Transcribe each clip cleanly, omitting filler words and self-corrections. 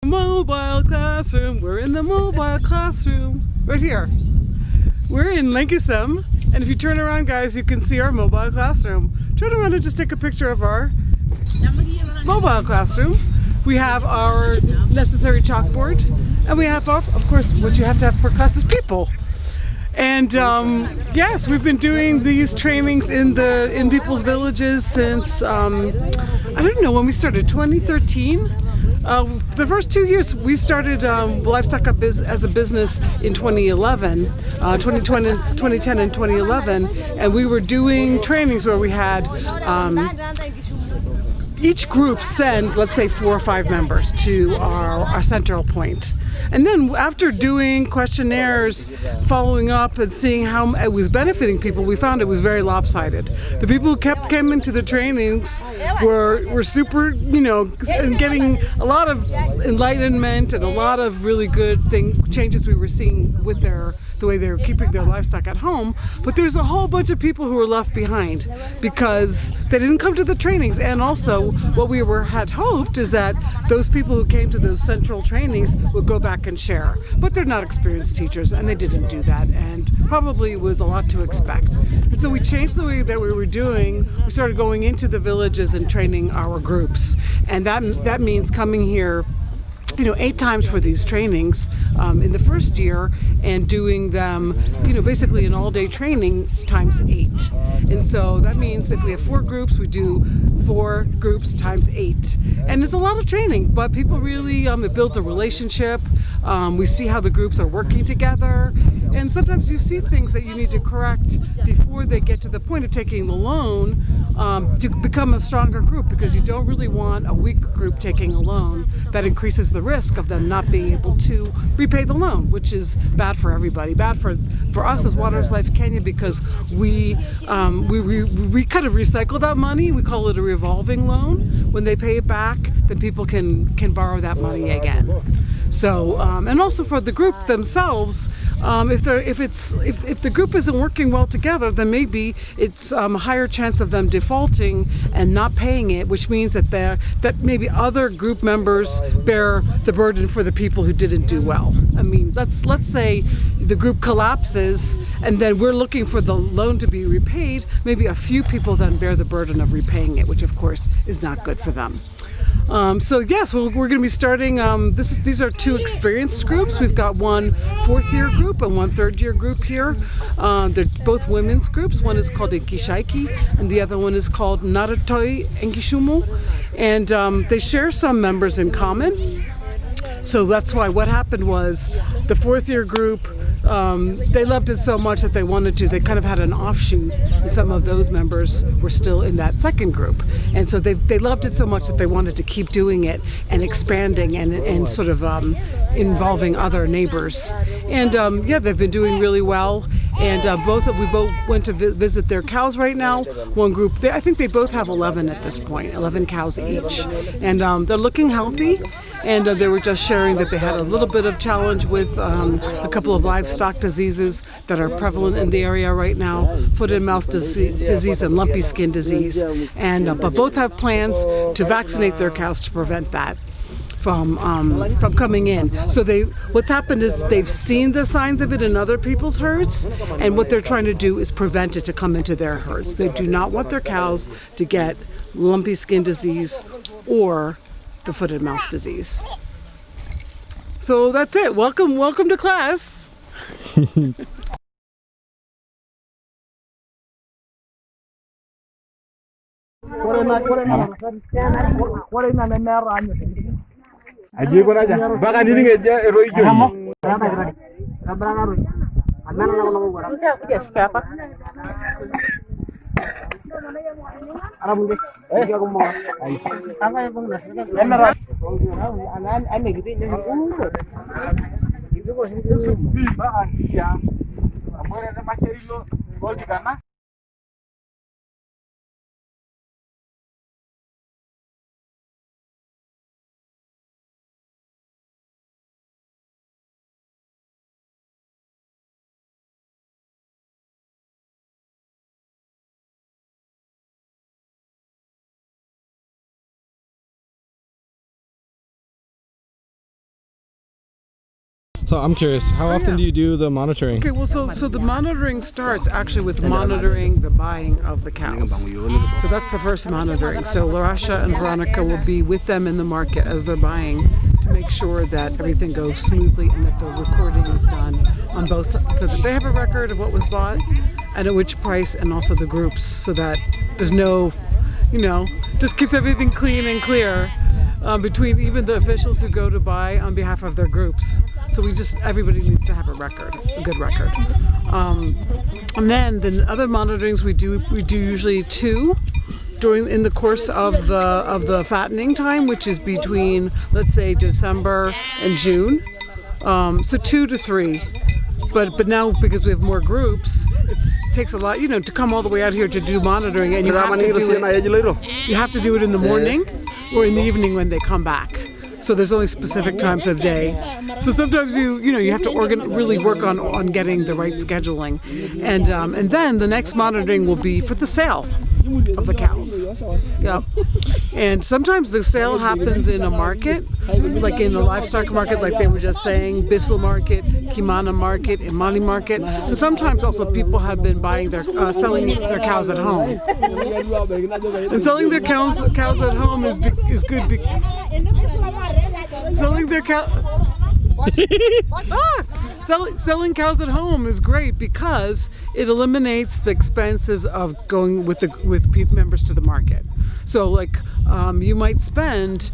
Mobile classroom. We're in the mobile classroom. Right here. We're in Lancashire, and if you turn around, guys, you can see our mobile classroom. Turn around and just take a picture of our mobile classroom. We have our necessary chalkboard, and we have, of course, what you have to have for class is people. And yes, we've been doing these trainings in people's villages since I don't know when we started, 2013. The first 2 years we started livestock as a business in 2011, 2010 and 2011, and we were doing trainings where we had each group send, let's say, 4 or 5 members to our central point. And then after doing questionnaires, following up and seeing how it was benefiting people, we found it was very lopsided. The people who came into the trainings were super, and getting a lot of enlightenment and a lot of really good changes we were seeing with the way they were keeping their livestock at home. But there's a whole bunch of people who were left behind because they didn't come to the trainings. And also what we had hoped is that those people who came to those central trainings would go back and share. But they're not experienced teachers, and they didn't do that, and probably was a lot to expect. And so we changed the way that we were doing. We started going into the villages and training our groups. And that means coming here 8 times for these trainings in the first year, and doing them, basically an all-day training times 8. And so that means if we have 4 groups, we do 4 groups times 8. And it's a lot of training, but people really, it builds a relationship. We see how the groups are working together. And sometimes you see things that you need to correct before they get to the point of taking the loan to become a stronger group, because you don't really want a weak group taking a loan. That increases the risk of them not being able to repay the loan, which is bad for everybody. Bad for us as Waters Life Kenya, because we kind of recycle that money. We call it a revolving loan. When they pay it back, then people can borrow that money again. So and also for the group themselves, if the group isn't working well together, then maybe it's a higher chance of them defaulting and not paying it, which means that maybe other group members bear the burden for the people who didn't do well. I mean, let's say the group collapses and then we're looking for the loan to be repaid. Maybe a few people then bear the burden of repaying it, which of course is not good for them. So yes, we're going to be starting, these are 2 experienced groups. We've got one 4th-year group and one 3rd-year group here. They're both women's groups. One is called Inkishaiki and the other one is called Naratoi Enkishumu. And they share some members in common. So that's why what happened was the 4th-year group, they loved it so much that they kind of had an offshoot, and some of those members were still in that 2nd group. And so they loved it so much that they wanted to keep doing it and expanding and sort of involving other neighbors. And yeah, they've been doing really well. And we both went to visit their cows right now. One group, I think they both have 11 at this point, 11 cows each. And they're looking healthy. And they were just sharing that they had a little bit of challenge with a couple of livestock diseases that are prevalent in the area right now, foot and mouth disease and lumpy skin disease. And but both have plans to vaccinate their cows to prevent that from coming in. So what's happened is they've seen the signs of it in other people's herds, and what they're trying to do is prevent it to come into their herds. They do not want their cows to get lumpy skin disease or the foot and mouth disease. So that's it. Welcome to class. Aji ko aja. Baka nini ngeja ero ijo. So I'm curious, how often do you do the monitoring? Okay, well, so the monitoring starts actually with monitoring the buying of the cows. So that's the first monitoring. So Larasha and Veronica will be with them in the market as they're buying to make sure that everything goes smoothly and that the recording is done on both sides, so that they have a record of what was bought and at which price, and also the groups, so that there's no, just keeps everything clean and clear between even the officials who go to buy on behalf of their groups. So everybody needs to have a record, a good record. And then the other monitorings we do usually 2 in the course of the fattening time, which is between, let's say, December and June. So 2 to 3. But now, because we have more groups, it takes a lot, to come all the way out here to do monitoring, and you have to do it in the morning or in the evening when they come back. So there's only specific times of day. So sometimes you have to really work on getting the right scheduling, and then the next monitoring will be for the sale of the cows. Yep. And sometimes the sale happens in a market, like in a livestock market, like they were just saying, Bissell Market, Kimana Market, Imani Market. And sometimes also people have been buying selling their cows at home. And selling their cows at home is good. Selling their selling cows at home is great because it eliminates the expenses of going with members to the market. So you might spend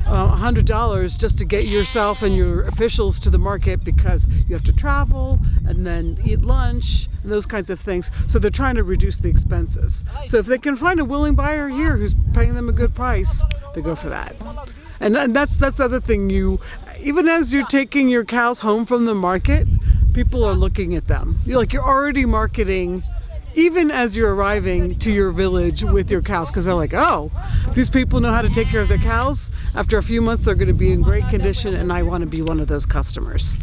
$100 just to get yourself and your officials to the market, because you have to travel and then eat lunch and those kinds of things. So they're trying to reduce the expenses. So if they can find a willing buyer here who's paying them a good price, they go for that. And that's the other thing. Even as you're taking your cows home from the market, people are looking at them. You're already marketing even as you're arriving to your village with your cows, because they're like, oh, these people know how to take care of their cows. After a few months, they're going to be in great condition, and I want to be one of those customers.